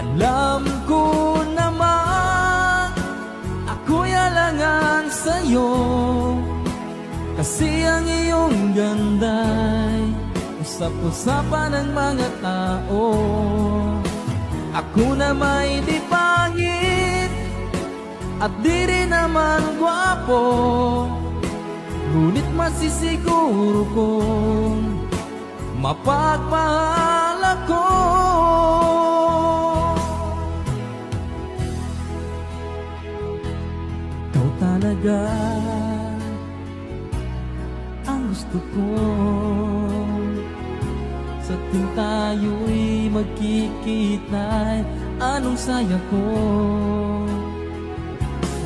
Alam ko naman ako'y alangan sa'yo, kasi ang iyong ganda'y usap-usapan ng mga tao. Ako na may di pangit at di rin naman gwapo, ngunit masisiguro kong mapagmahal ako. Ikaw talaga ang gusto ko, sa tuwing tayo'y magkikita'y anong saya ko.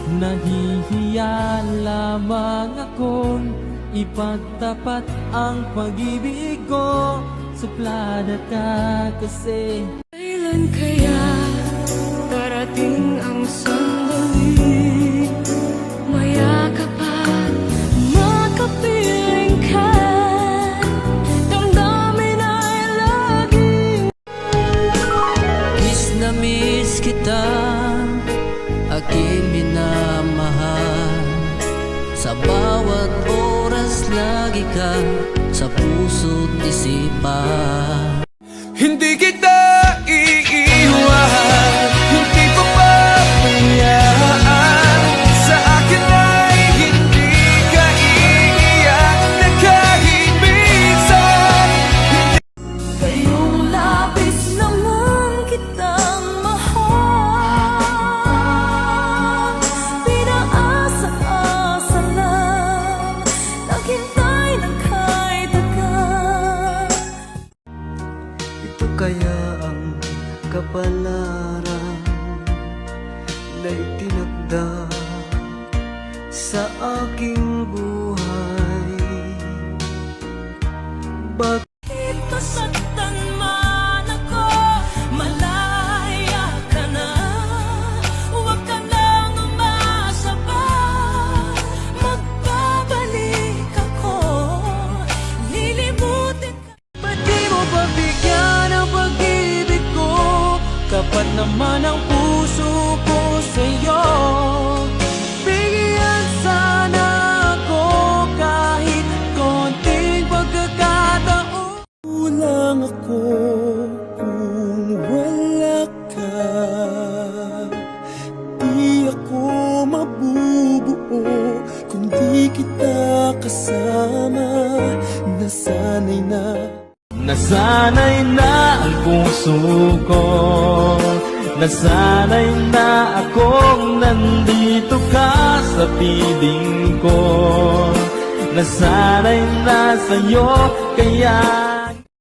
Nahihiya lamang akong ipagtapat ang pag-ibig ko, suplada ka kasi. Kailan kaya darating ang sandali, mayakap at makapiling ka, damdamin ay laging Miss na miss kita, aking minamahal. Sa bawat oras lagi ka sa puso't isipan. Hindi kita iiwan, hindi pa papayaan. Sa akin ay hindi ka iiyak na kahit minsan. ngayong labis naman kitang mahal. Pinaasa-asa lang, naghintay ng kahit agad. Ito kaya ang kapalaran na itinakda sa aking buhay. Bakit masaktan man ako, malaya ka na. Huwag ka nang umasa pa, magbabalik ako, lilimutin ka. Ba't di mo pagbigyan ang pag-ibig ko? Kapat naman ang puso ko sa'yo. Bigyan sana ako kahit konting pagkakataon. Kulang ako kung wala ka, di ako mabubuo kung di kita kasama. Nasanay na ang puso ko, nasanay na akong nandito ka sa piling ko. Nasanay na sa'yo kaya